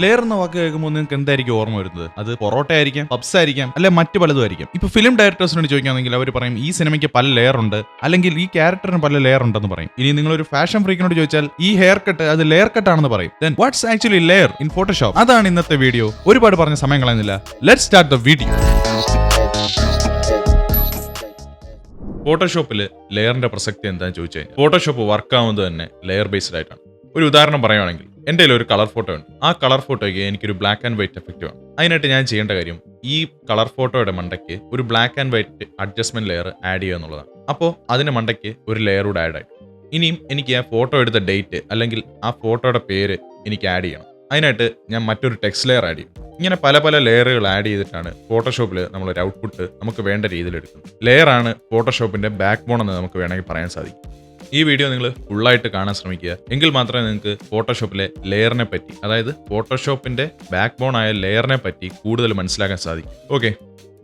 Layer എന്ന വാക്ക് കേൾക്കുമ്പോൾ നിങ്ങൾക്ക് എന്തായിരിക്കും ഓർമ്മ വരുന്നത്? അത് പൊറോട്ട ആയിരിക്കാം, പബ്സ് ആയിരിക്കാം, അല്ലെ മറ്റു പലതും ആയിരിക്കും. ഇപ്പൊ ഫിലിം ഡയറക്ടേഴ്സിനോട് ചോദിക്കുകയാണെങ്കിൽ അവർ പറയും ഈ സിനിമയ്ക്ക് പല ലെയർ ഉണ്ട്, അല്ലെങ്കിൽ ഈ ക്യാരക്ടറിന് പല ലെയർ ഉണ്ടെന്ന് പറയും. ഇനി നിങ്ങളൊരു ഫാഷൻ ഫ്രീക്കിനോട് ചോദിച്ചാൽ ഈ ഹെയർ കട്ട് അത് ലെയർ കട്ട് ആണെന്ന് പറയും. Then watts actually layer in Photoshop? അതാണ് ഇന്നത്തെ വീഡിയോ. ഒരുപാട് പറഞ്ഞ സമയം കളയുന്നില്ല, ലെറ്റ്സ് സ്റ്റാർട്ട് ദ വീഡിയോ. ഫോട്ടോഷോപ്പിൽ ലെയറിന്റെ പ്രസക്തി എന്താണെന്ന് ചോദിച്ചു കഴിഞ്ഞാൽ ഫോട്ടോഷോപ്പ് വർക്ക് ആവുന്നത് തന്നെ ലെയർ ബേസ്ഡ് ആയിട്ടാണ്. ഒരു ഉദാഹരണം പറയുകയാണെങ്കിൽ എൻ്റെ കയ്യിൽ ഒരു കളർ ഫോട്ടോ ഉണ്ട്. ആ കളർ ഫോട്ടോയ്ക്ക് എനിക്കൊരു ബ്ലാക്ക് ആൻഡ് വൈറ്റ് എഫക്റ്റ് വേണം. അതിനായിട്ട് ഞാൻ ചെയ്യേണ്ട കാര്യം ഈ കളർ ഫോട്ടോയുടെ മണ്ടയ്ക്ക് ഒരു black and white adjustment layer add ചെയ്യുക എന്നുള്ളതാണ്. അപ്പോൾ അതിന്റെ മണ്ടയ്ക്ക് ഒരു ലെയർ കൂടെ ആഡ് ആയി. ഇനിയും എനിക്ക് ആ ഫോട്ടോ എടുത്ത ഡേറ്റ് അല്ലെങ്കിൽ ആ ഫോട്ടോയുടെ പേര് എനിക്ക് ആഡ് ചെയ്യണം. അതിനായിട്ട് ഞാൻ മറ്റൊരു ടെക്സ്റ്റ് ലെയർ ആഡ് ചെയ്യും. ഇങ്ങനെ പല പല ലെയറുകൾ ആഡ് ചെയ്തിട്ടാണ് ഫോട്ടോഷോപ്പിൽ നമ്മളൊരു ഔട്ട്പുട്ട് നമുക്ക് വേണ്ട രീതിയിൽ എടുക്കുന്നത്. ലെയർ ആണ് ഫോട്ടോഷോപ്പിന്റെ ബാക്ക് ബോൺ എന്ന് നമുക്ക് വേണമെങ്കിൽ പറയാൻ സാധിക്കും. ഈ വീഡിയോ നിങ്ങൾ ഫുള്ളായിട്ട് കാണാൻ ശ്രമിക്കുക. എങ്കിൽ മാത്രമേ നിങ്ങൾക്ക് ഫോട്ടോഷോപ്പിലെ ലെയറിനെ പറ്റി, അതായത് ഫോട്ടോഷോപ്പിന്റെ ബാക്ക് ബോൺ ആയ ലെയറിനെ പറ്റി കൂടുതൽ മനസ്സിലാക്കാൻ സാധിക്കും. Okay,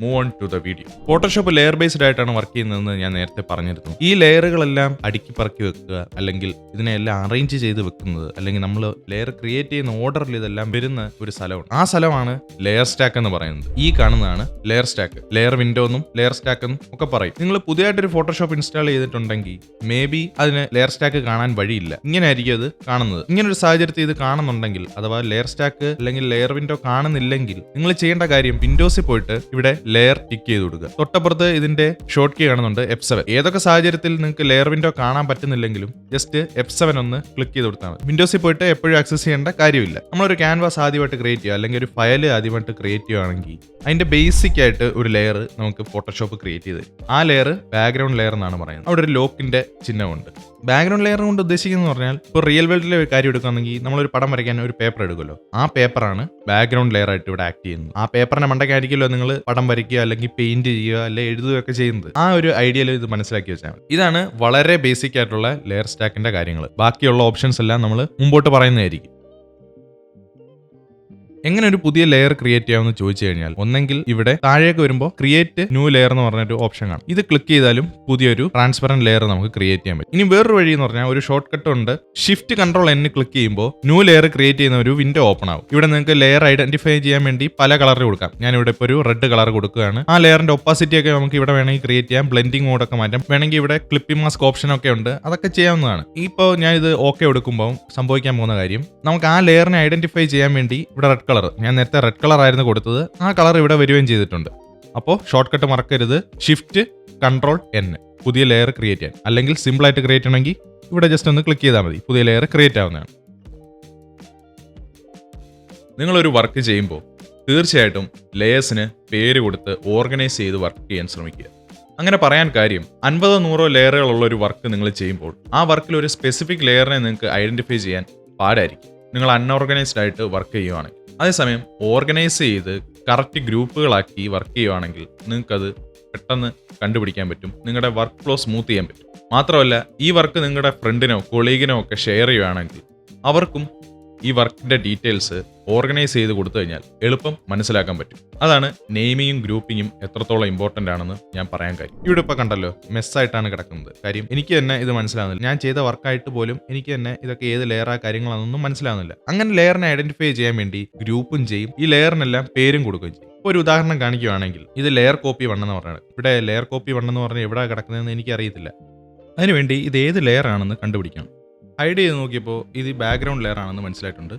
move on to the video. Photoshop layer based ആയിട്ടാണ് വർക്ക് ചെയ്യുന്നതെന്ന് ഞാൻ നേരത്തെ പറഞ്ഞിരുന്നു. ഈ ലെയറുകളെല്ലാം അടുക്കി പറക്കി വെക്കുക, അല്ലെങ്കിൽ ഇതിനെല്ലാം അറേഞ്ച് ചെയ്ത് വെക്കുന്നത്, അല്ലെങ്കിൽ നമ്മൾ ലെയർ ക്രിയേറ്റ് ചെയ്യുന്ന ഓർഡറിൽ ഇതെല്ലാം വരുന്ന ഒരു സ്ഥലമാണ്. ആ സ്ഥലമാണ് ലെയർ സ്റ്റാക്ക് എന്ന് പറയുന്നത്. ഈ കാണുന്നതാണ് ലെയർ സ്റ്റാക്ക്. ലെയർ വിൻഡോ എന്നും ലെയർ സ്റ്റാക്ക് എന്നും ഒക്കെ പറയും. നിങ്ങൾ പുതിയതായിട്ടൊരു ഫോട്ടോഷോപ്പ് ഇൻസ്റ്റാൾ ചെയ്തിട്ടുണ്ടെങ്കിൽ മേ ബി അതിന് ലെയർ സ്റ്റാക്ക് കാണാൻ വഴിയില്ല. ഇങ്ങനെ ആയിരിക്കും അത് കാണുന്നത്. ഇങ്ങനെ ഒരു സാഹചര്യത്തിൽ ഇത് കാണുന്നുണ്ടെങ്കിൽ, അഥവാ ലെയർ സ്റ്റാക്ക് അല്ലെങ്കിൽ ലെയർ വിൻഡോ കാണുന്നില്ലെങ്കിൽ, നിങ്ങൾ ചെയ്യേണ്ട കാര്യം വിൻഡോസിൽ പോയിട്ട് ഇവിടെ ലെയർ ടിക്ക് ചെയ്ത് കൊടുക്കുക. തൊട്ടപ്പുറത്ത് ഇതിന്റെ ഷോർട്ട് കീ കാണുന്നുണ്ട് F7. ഏതൊക്കെ സാഹചര്യത്തിൽ നിങ്ങൾക്ക് ലെയർ വിൻഡോ കാണാൻ പറ്റുന്നില്ലെങ്കിലും ജസ്റ്റ് F7 ഒന്ന് ക്ലിക്ക് ചെയ്ത് കൊടുത്താൽ മതി. വിൻഡോസിൽ പോയിട്ട് എപ്പോഴും ആക്സസ് ചെയ്യേണ്ട കാര്യമില്ല. നമ്മളൊരു ക്യാൻവാസ് ആദ്യമായിട്ട് ക്രിയേറ്റ് ചെയ്യുക, അല്ലെങ്കിൽ ഒരു ഫയൽ ആദ്യമായിട്ട് ക്രിയേറ്റ് ചെയ്യുകയാണെങ്കിൽ അതിന്റെ ബേസിക് ആയിട്ട് ഒരു ലെയർ നമുക്ക് ഫോട്ടോഷോപ്പ് ക്രിയേറ്റ് ചെയ്ത് തരും. ആ ലെയർ ബാക്ക്ഗ്രൗണ്ട് ലെയർ എന്നാണ് പറയുന്നത്. അവിടെ ഒരു ലോക്കിന്റെ ചിഹ്നമുണ്ട്. ബാക്ക്ഗ്രൗണ്ട് ലെയർ കൊണ്ട് ഉദ്ദേശിക്കുന്നത് പറഞ്ഞാൽ ഇപ്പോൾ റിയൽ വേൾഡിലെ ഒരു കാര്യം എടുക്കുകയാണെങ്കിൽ നമ്മളൊരു പടം വരയ്ക്കാൻ ഒരു പേപ്പർ എടുക്കുമല്ലോ, ആ പേപ്പറാണ് ബാക്ക്ഗ്രൗണ്ട് ലെയർ ആയിട്ട് ഇവിടെ ആക്ട് ചെയ്യുന്നത്. ആ പേപ്പറിന്റെ മണ്ടയ്ക്കായിരിക്കുമല്ലോ നിങ്ങൾ പടം വരയ്ക്കുക, അല്ലെങ്കിൽ പെയിന്റ് ചെയ്യുക, അല്ലെങ്കിൽ എഴുതുകയൊക്കെ ചെയ്യുന്നത്. ആ ഒരു ഐഡിയയിൽ ഇത് മനസ്സിലാക്കി വെച്ചാൽ മതി. ഇതാണ് വളരെ ബേസിക് ആയിട്ടുള്ള ലെയർ സ്റ്റാക്കിന്റെ കാര്യങ്ങൾ. ബാക്കിയുള്ള ഓപ്ഷൻസ് എല്ലാം നമ്മൾ മുമ്പോട്ട് പറയുന്നതായിരിക്കും. എങ്ങനെ ഒരു പുതിയ ലെയർ ക്രിയേറ്റ് ചെയ്യാമെന്ന് ചോദിച്ചു കഴിഞ്ഞാൽ, ഒന്നെങ്കിൽ ഇവിടെ താഴേക്ക് വരുമ്പോൾ ക്രിയേറ്റ് ന്യൂ ലെയർ എന്ന് പറഞ്ഞൊരു ഓപ്ഷൻ കാണും. ഇത് ക്ലിക്ക് ചെയ്താലും പുതിയൊരു ട്രാൻസ്പെറന്റ് ലെയർ നമുക്ക് ക്രിയേറ്റ് ചെയ്യാൻ പറ്റും. ഇനി വേറൊരു വഴി എന്ന് പറഞ്ഞാൽ ഒരു ഷോർട്ട് കട്ട് ഉണ്ട്. ഷിഫ്റ്റ് കൺട്രോൾ N ക്ലിക്ക് ചെയ്യുമ്പോൾ ന്യൂ ലെയർ ക്രിയേറ്റ് ചെയ്യുന്ന ഒരു വിൻഡോ ഓപ്പൺ ആവും. ഇവിടെ നിങ്ങൾക്ക് ലെയർ ഐഡന്റിഫൈ ചെയ്യാൻ വേണ്ടി പല കളർ കൊടുക്കാം. ഞാൻ ഇവിടെ ഇപ്പോൾ ഒരു റെഡ് കളർ കൊടുക്കുകയാണ്. ആ ലെയറിന്റെ ഒപ്പാസിറ്റി ഒക്കെ നമുക്ക് ഇവിടെ വേണമെങ്കിൽ ക്രിയേറ്റ് ചെയ്യാം. ബ്ലെൻഡിംഗ് മോഡൊക്കെ മാറ്റാം. വേണമെങ്കിൽ ഇവിടെ ക്ലിപ്പിംഗ് മാസ്ക് ഓപ്ഷൻ ഒക്കെ ഉണ്ട്. അതൊക്കെ ചെയ്യാവുന്നതാണ്. ഇപ്പോൾ ഞാൻ ഇത് ഓക്കെ കൊടുക്കുമ്പോൾ സംഭവിക്കാൻ പോകുന്ന കാര്യം, നമുക്ക് ആ ലെയറിനെ ഐഡന്റിഫൈ ചെയ്യാൻ വേണ്ടി ഇവിടെ റെഡ് കളർ, ഞാൻ നേരത്തെ റെഡ് കളർ ആയിരുന്നു കൊടുത്തത്, ആ കളർ ഇവിടെ വരികയും ചെയ്തിട്ടുണ്ട്. അപ്പോൾ ഷോർട്ട് കട്ട് മറക്കരുത്, ഷിഫ്റ്റ് കൺട്രോൾ N പുതിയ ലെയർ ക്രിയേറ്റ് ചെയ്യാൻ. അല്ലെങ്കിൽ സിമ്പിൾ ആയിട്ട് ക്രിയേറ്റ് ചെയ്യണമെങ്കിൽ ഇവിടെ ജസ്റ്റ് ഒന്ന് ക്ലിക്ക് ചെയ്താൽ മതി, പുതിയ ലെയർ ക്രിയേറ്റ് ആവുന്നതാണ്. നിങ്ങളൊരു വർക്ക് ചെയ്യുമ്പോൾ തീർച്ചയായിട്ടും ലെയേഴ്സിന് പേര് കൊടുത്ത് ഓർഗനൈസ് ചെയ്ത് വർക്ക് ചെയ്യാൻ ശ്രമിക്കുക. അങ്ങനെ പറയാൻ കാര്യം, 50-100 ലെയറുകളുള്ള ഒരു വർക്ക് നിങ്ങൾ ചെയ്യുമ്പോൾ ആ വർക്കിൽ ഒരു സ്പെസിഫിക് ലെയറിനെ നിങ്ങൾക്ക് ഐഡന്റിഫൈ ചെയ്യാൻ പാടായിരിക്കും നിങ്ങൾ അൺഓർഗനൈസ്ഡ് ആയിട്ട് വർക്ക് ചെയ്യുവാണെങ്കിൽ. അതേസമയം ഓർഗനൈസ് ചെയ്ത് കറക്റ്റ് ഗ്രൂപ്പുകളാക്കി വർക്ക് ചെയ്യുവാണെങ്കിൽ നിങ്ങൾക്കത് പെട്ടെന്ന് കണ്ടുപിടിക്കാൻ പറ്റും. നിങ്ങളുടെ വർക്ക് ഫ്ലോ സ്മൂത്ത് ചെയ്യാൻ പറ്റും. മാത്രമല്ല, ഈ വർക്ക് നിങ്ങളുടെ ഫ്രണ്ടിനോ കൊളീഗിനോ ഒക്കെ ഷെയർ ചെയ്യുകയാണെങ്കിൽ അവർക്കും ഈ വർക്കിന്റെ ഡീറ്റെയിൽസ് ഓർഗനൈസ് ചെയ്ത് കൊടുത്തു കഴിഞ്ഞാൽ എളുപ്പം മനസ്സിലാക്കാൻ പറ്റും. അതാണ് നെയിമിങ്ങും ഗ്രൂപ്പിങ്ങും എത്രത്തോളം ഇമ്പോർട്ടന്റ് ആണെന്ന് ഞാൻ പറയാൻ കാര്യം. ഇവിടെ ഇപ്പോൾ കണ്ടല്ലോ, മെസ്സായിട്ടാണ് കിടക്കുന്നത്. കാര്യം എനിക്ക് തന്നെ ഇത് മനസ്സിലാവുന്നില്ല. ഞാൻ ചെയ്ത വർക്കായിട്ട് പോലും എനിക്ക് തന്നെ ഇതൊക്കെ ഏത് ലെയറാ കാര്യങ്ങളാണെന്നൊന്നും മനസ്സിലാവുന്നില്ല. അങ്ങനെ ലെയറിനെ ഐഡന്റിഫൈ ചെയ്യാൻ വേണ്ടി ഗ്രൂപ്പും ചെയ്യും, ഈ ലെയറിനെല്ലാം പേരും കൊടുക്കുകയും ചെയ്യും. ഒരു ഉദാഹരണം കാണിക്കുകയാണെങ്കിൽ, ഇത് ലെയർ കോപ്പി 1 എന്ന് പറഞ്ഞാൽ, ഇവിടെ ലെയർ കോപ്പി 1 എന്ന് പറഞ്ഞാൽ എവിടെ കിടക്കുന്നതെന്ന് എനിക്കറിയത്തില്ല. അതിനുവേണ്ടി ഇത് ഏത് ലെയർ ആണെന്ന് കണ്ടുപിടിക്കണം. ഹൈഡ് ചെയ്ത് നോക്കിയപ്പോൾ ഇത് ബാക്ക്ഗ്രൗണ്ട് ലെയർ ആണെന്ന് മനസ്സിലായിട്ടുണ്ട്.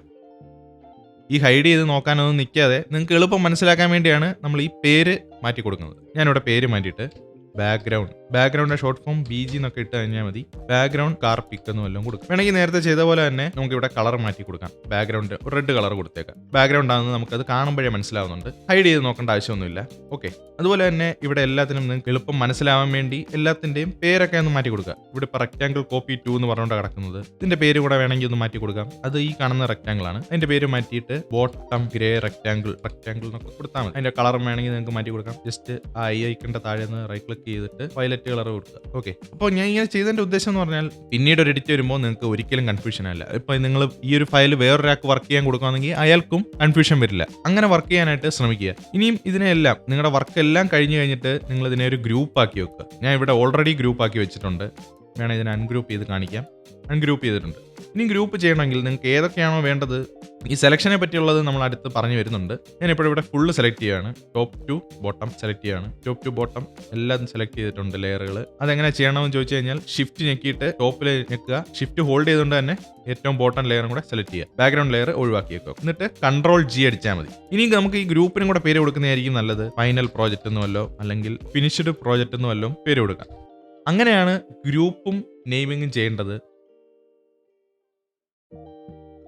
ഈ ഹൈഡ് ചെയ്ത് നോക്കാനൊന്നും നിൽക്കാതെ നിങ്ങൾക്ക് എളുപ്പം മനസ്സിലാക്കാൻ വേണ്ടിയാണ് നമ്മൾ ഈ പേര് മാറ്റി കൊടുക്കുന്നത്. ഞാനിവിടെ പേര് മാറ്റിയിട്ട് ബാക്ക്ഗ്രൗണ്ടിന്റെ ഷോർട്ട് ഫോം BG എന്നൊക്കെ ഇട്ട് കഴിഞ്ഞാൽ മതി. ബാക്ക്ഗ്രൗണ്ട് കാർ പിക്ക് എന്ന് വല്ലതും കൊടുക്കും. വേണമെങ്കിൽ നേരത്തെ ചെയ്ത പോലെ തന്നെ നമുക്ക് ഇവിടെ കളർ മാറ്റി കൊടുക്കാം. ബാക്ക്ഗ്രൗണ്ട് ഒരു റെഡ് കളർ കൊടുത്തേക്കാം. ബാക്ക്ഗ്രൗണ്ട് ആണെന്ന് നമുക്കത് കാണുമ്പോഴേ മനസ്സിലാവുന്നുണ്ട്. ഹൈഡ് ചെയ്ത് നോക്കേണ്ട ആവശ്യമൊന്നുമില്ല. ഓക്കെ, അതുപോലെ തന്നെ ഇവിടെ എല്ലാത്തിനും നിങ്ങൾക്ക് എളുപ്പം മനസ്സിലാവാൻ വേണ്ടി എല്ലാത്തിന്റെയും പേരൊക്കെ ഒന്ന് മാറ്റി കൊടുക്കുക. ഇവിടെ ഇപ്പോൾ റെക്ടാങ്കിൾ കോപ്പി 2 എന്ന് പറഞ്ഞുകൊണ്ട് കിടക്കുന്നത്, ഇതിന്റെ പേര് കൂടെ വേണമെങ്കിൽ ഒന്ന് മാറ്റി കൊടുക്കാം. അത് ഈ കാണുന്ന റെക്ടാങ്കിൾ ആണ്. അതിന്റെ പേര് മാറ്റിയിട്ട് ബോട്ടം ഗ്രേ റെക്ടാങ്കിൾ എന്നൊക്കെ കൊടുത്താൽ മതി. അതിന്റെ കളർ വേണമെങ്കിൽ നിങ്ങൾക്ക് മാറ്റി കൊടുക്കാം. ജസ്റ്റ് ആ ഐക്കണിന്റെ താഴെ നിന്ന് റൈറ്റ് ക്ലിക്ക് ചെയ്തിട്ട് വയലറ്റ് കളർ കൊടുക്കുക. ഓക്കെ, അപ്പോൾ ഞാൻ ഇങ്ങനെ ചെയ്തതിന്റെ ഉദ്ദേശം എന്ന് പറഞ്ഞാൽ, പിന്നീട് ഒരു എഡിറ്റ് വരുമ്പോൾ നിങ്ങൾക്ക് ഒരിക്കലും കൺഫ്യൂഷൻ അല്ല. ഇപ്പൊ നിങ്ങൾ ഈ ഒരു ഫയൽ വേറൊരാൾക്ക് വർക്ക് ചെയ്യാൻ കൊടുക്കുകയാണെങ്കിൽ അയാൾക്കും കൺഫ്യൂഷൻ വരില്ല. അങ്ങനെ വർക്ക് ചെയ്യാനായിട്ട് ശ്രമിക്കുക. ഇനിയും ഇതിനെല്ലാം നിങ്ങളുടെ വർക്ക് എല്ലാം കഴിഞ്ഞ് കഴിഞ്ഞിട്ട് നിങ്ങൾ ഇതിനെ ഒരു ഗ്രൂപ്പ് ആക്കി വെക്കുക. ഞാൻ ഇവിടെ ഓൾറെഡി ഗ്രൂപ്പ് ആക്കി വെച്ചിട്ടുണ്ട്. വേണം ഇതിനെ അൺഗ്രൂപ്പ് ചെയ്ത് കാണിക്കാം. അൺഗ്രൂപ്പ് ചെയ്തിട്ടുണ്ട്. ഇനി ഗ്രൂപ്പ് ചെയ്യണമെങ്കിൽ നിങ്ങൾക്ക് ഏതൊക്കെയാണോ വേണ്ടത്, ഈ സെലക്ഷനെ പറ്റിയുള്ളത് നമ്മൾ അടുത്ത് പറഞ്ഞു വരുന്നുണ്ട്. ഞാൻ ഇപ്പോൾ ഇവിടെ ഫുള്ള് സെലക്ട് ചെയ്യുകയാണ്. ടോപ്പ് ടു ബോട്ടം സെലക്ട് ചെയ്യുകയാണ്. ടോപ്പ് ടു ബോട്ടം എല്ലാം സെലക്ട് ചെയ്തിട്ടുണ്ട് ലെയറുകൾ. അതെങ്ങനെ ചെയ്യണമെന്ന് ചോദിച്ചു കഴിഞ്ഞാൽ ഷിഫ്റ്റ് ഞെക്കിയിട്ട് ടോപ്പിൽ ഞെക്കുക. ഷിഫ്റ്റ് ഹോൾഡ് ചെയ്തുകൊണ്ട് തന്നെ ഏറ്റവും ബോട്ടം ലെയറും കൂടെ സെലക്ട് ചെയ്യുക. ബാക്ക്ഗ്രൗണ്ട് ലെയർ ഒഴിവാക്കിയേക്കുക. എന്നിട്ട് കൺട്രോൾ ജി അടിച്ചാൽ മതി. ഇനി നമുക്ക് ഈ ഗ്രൂപ്പിനും കൂടെ പേര് കൊടുക്കുന്നതായിരിക്കും നല്ലത്. ഫൈനൽ പ്രോജക്റ്റ് എന്നുമല്ലോ അല്ലെങ്കിൽ ഫിനിഷ്ഡ് പ്രോജക്റ്റ് എന്നുമല്ലോ പേര് കൊടുക്കാം. അങ്ങനെയാണ് ഗ്രൂപ്പും നെയിമിങ്ങും ചെയ്യേണ്ടത്.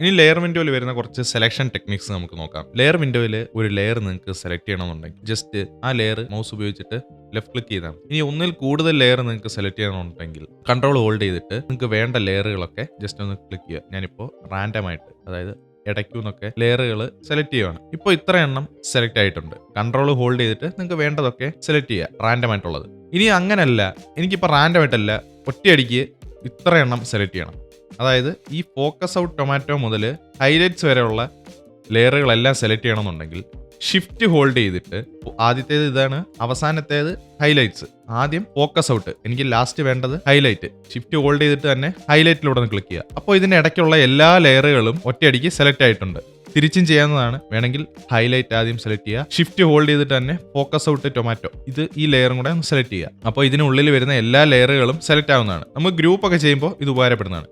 ഇനി ലെയർ വിൻഡോയിൽ വരുന്ന കുറച്ച് സെലക്ഷൻ ടെക്നിക്സ് നമുക്ക് നോക്കാം. ലെയർ വിൻഡോയിൽ ഒരു ലെയർ നിങ്ങൾക്ക് സെലക്ട് ചെയ്യണമെന്നുണ്ടെങ്കിൽ ജസ്റ്റ് ആ ലെയർ മൗസ് ഉപയോഗിച്ചിട്ട് ലെഫ്റ്റ് ക്ലിക്ക് ചെയ്താൽ മതി. ഇനി ഒന്നിൽ കൂടുതൽ ലെയർ നിങ്ങൾക്ക് സെലക്ട് ചെയ്യണമെന്നുണ്ടെങ്കിൽ കൺട്രോൾ ഹോൾഡ് ചെയ്തിട്ട് നിങ്ങൾക്ക് വേണ്ട ലെയറുകളൊക്കെ ജസ്റ്റ് ഒന്ന് ക്ലിക്ക് ചെയ്യുക. ഞാനിപ്പോൾ റാൻഡമായിട്ട്, അതായത് ഇടയ്ക്കുന്നൊക്കെ ലെയറുകൾ സെലക്ട് ചെയ്യുകയാണ്. ഇപ്പോൾ ഇത്ര എണ്ണം സെലക്ട് ആയിട്ടുണ്ട്. കൺട്രോൾ ഹോൾഡ് ചെയ്തിട്ട് നിങ്ങൾക്ക് വേണ്ടതൊക്കെ സെലക്ട് ചെയ്യുക, റാൻഡം ആയിട്ടുള്ളത്. ഇനി അങ്ങനല്ല, എനിക്കിപ്പോൾ റാൻഡം ആയിട്ടല്ല, ഒറ്റയടിക്ക് ഇത്ര എണ്ണം സെലക്ട് ചെയ്യണം. അതായത് ഈ ഫോക്കസ് ഔട്ട് ടൊമാറ്റോ മുതൽ ഹൈലൈറ്റ്സ് വരെയുള്ള ലെയറുകളെല്ലാം സെലക്ട് ചെയ്യണമെന്നുണ്ടെങ്കിൽ ഷിഫ്റ്റ് ഹോൾഡ് ചെയ്തിട്ട് ആദ്യത്തേത് ഇതാണ്, അവസാനത്തേത് ഹൈലൈറ്റ്സ്. ആദ്യം ഫോക്കസ് ഔട്ട്, എനിക്ക് ലാസ്റ്റ് വേണ്ടത് ഹൈലൈറ്റ്. ഷിഫ്റ്റ് ഹോൾഡ് ചെയ്തിട്ട് തന്നെ ഹൈലൈറ്റിലൂടെ ഒന്ന് ക്ലിക്ക് ചെയ്യുക. അപ്പോൾ ഇതിന്റെ ഇടയ്ക്കുള്ള എല്ലാ ലെയറുകളും ഒറ്റയടിക്ക് സെലക്ട് ആയിട്ടുണ്ട്. തിരിച്ചും ചെയ്യാവുന്നതാണ്. വേണമെങ്കിൽ ഹൈലൈറ്റ് ആദ്യം സെലക്ട് ചെയ്യുക, ഷിഫ്റ്റ് ഹോൾഡ് ചെയ്തിട്ട് തന്നെ ഫോക്കസ് ഔട്ട് ടൊമാറ്റോ ഇത് ഈ ലെയറും കൂടെ ഒന്ന് സെലക്ട് ചെയ്യുക. അപ്പോൾ ഇതിനുള്ളിൽ വരുന്ന എല്ലാ ലെയറുകളും സെലക്ട് ആവുന്നതാണ്. നമുക്ക് ഗ്രൂപ്പ് ഒക്കെ ചെയ്യുമ്പോൾ ഇത് ഉപകാരപ്പെടുന്നതാണ്.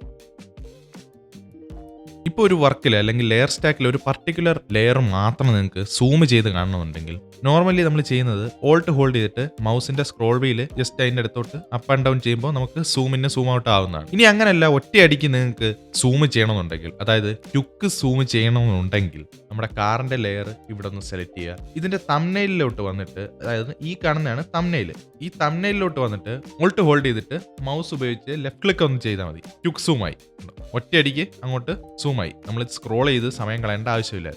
ഇപ്പോൾ ഒരു വർക്കിൽ അല്ലെങ്കിൽ ലെയർ സ്റ്റാക്കിൽ ഒരു പർട്ടിക്കുലർ ലെയർ മാത്രം നിങ്ങൾക്ക് സൂം ചെയ്ത് കാണണമെന്നുണ്ടെങ്കിൽ നോർമലി നമ്മൾ ചെയ്യുന്നത് ഓൾട്ട് ഹോൾഡ് ചെയ്തിട്ട് മൗസിന്റെ സ്ക്രോൾ വീല് ജസ്റ്റ് അതിൻ്റെ അടുത്തോട്ട് അപ്പ് ആൻഡ് ഡൗൺ ചെയ്യുമ്പോൾ നമുക്ക് സൂമിന് സൂം ഔട്ട് ആവുന്നതാണ്. ഇനി അങ്ങനെയല്ല, ഒറ്റയടിക്ക് നിങ്ങൾക്ക് സൂം ചെയ്യണമെന്നുണ്ടെങ്കിൽ, അതായത് ക്യുക്ക് സൂം ചെയ്യണമെന്നുണ്ടെങ്കിൽ നമ്മുടെ കാറിന്റെ ലെയർ ഇവിടെ ഒന്ന് സെലക്ട് ചെയ്യുക. ഇതിന്റെ തംബ്നെയിലിലോട്ട് വന്നിട്ട്, അതായത് ഈ കാണുന്നതാണ് തംബ്നെയിൽ, ഈ തംബ്നെയിലിലോട്ട് വന്നിട്ട് ഓൾട്ട് ഹോൾഡ് ചെയ്തിട്ട് മൗസ് ഉപയോഗിച്ച് ലെഫ്റ്റ് ക്ലിക്ക് ഒന്ന് ചെയ്താൽ മതി. ക്യുക്ക് സൂമായി ഒറ്റയടിക്ക് അങ്ങോട്ട് സൂമായി. നമ്മൾ സ്ക്രോൾ ചെയ്ത് സമയം കളയേണ്ട ആവശ്യമില്ല.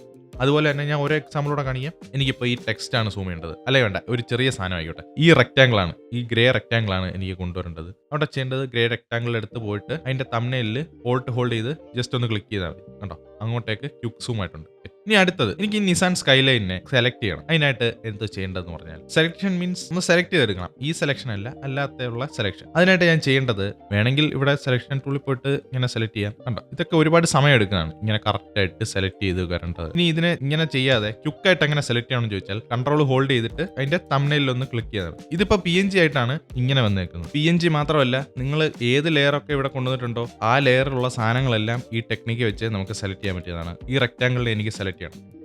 അതുപോലെ തന്നെ ഞാൻ ഒരു എക്സാമ്പിളോടെ കാണിക്കാം. എനിക്കിപ്പോൾ ഈ ടെക്സ്റ്റ് ആണ് സൂം ചെയ്യേണ്ടത്, അല്ലേ വേണ്ട, ഒരു ചെറിയ സാധനം ആയിക്കോട്ടെ. ഈ റെക്റ്റാങ്കിൾ ആണ്, ഈ ഗ്രേ റെക്റ്റാങ്കിൾ ആണ് എനിക്ക് കൊണ്ടുവരേണ്ടത്. അവിടെ ചെയ്യേണ്ടത് ഗ്രേ റെക്റ്റാങ്കിൾ എടുത്ത് പോയിട്ട് അതിന്റെ തംബ്നെയിലിൽ ഓൾട്ട് ഹോൾഡ് ചെയ്ത് ജസ്റ്റ് ഒന്ന് ക്ലിക്ക് ചെയ്താൽ മതി. കണ്ടോ, അങ്ങോട്ടേക്ക് ക്യുക്ക് സൂം ആയിട്ടുണ്ട്. ഇനി അടുത്തത്, എനിക്ക് ഈ നിസാൻ സ്കൈലൈനെ സെലക്ട് ചെയ്യണം. അതിനായിട്ട് എന്ത് ചെയ്യേണ്ടതെന്ന് പറഞ്ഞാൽ, സെലക്ഷൻ മീൻസ് ഒന്ന് സെലക്ട് ചെയ്തെടുക്കണം. ഈ സെലക്ഷൻ അല്ല, അല്ലാത്തുള്ള സെലക്ഷൻ. അതിനായിട്ട് ഞാൻ ചെയ്യേണ്ടത്, വേണമെങ്കിൽ ഇവിടെ സെലക്ഷൻ ടൂളിൽ പോയിട്ട് ഇങ്ങനെ സെലക്ട് ചെയ്യാം. കണ്ടോ, ഇതൊക്കെ ഒരുപാട് സമയം എടുക്കുന്നതാണ് ഇങ്ങനെ കറക്റ്റ് ആയിട്ട് സെലക്ട് ചെയ്ത് വരേണ്ടത്. ഇനി ഇതിനെ ഇങ്ങനെ ചെയ്യാതെ ക്യുക്കായിട്ട് എങ്ങനെ സെലക്ട് ചെയ്യണമെന്ന് ചോദിച്ചാൽ കൺട്രോൾ ഹോൾഡ് ചെയ്തിട്ട് അതിന്റെ തംബ്നെയിലിൽ ഒന്ന് ക്ലിക്ക് ചെയ്താൽ മതി. ഇതിപ്പോൾ PNG ആയിട്ടാണ് ഇങ്ങനെ വന്നേക്കുന്നത്. PNG മാത്രമല്ല, നിങ്ങൾ ഏത് ലെയറൊക്കെ ഇവിടെ കൊണ്ടുവന്നിട്ടുണ്ടോ ആ ലെയറിലുള്ള സാധനങ്ങളെല്ലാം ഈ ടെക്നിക്ക് വെച്ച് നമുക്ക് സെലക്ട് ചെയ്യാൻ പറ്റിയതാണ്. ഈ റെക്റ്റാങ്കിളിൽ എനിക്ക് സെലക്ട് ചെയ്യണം.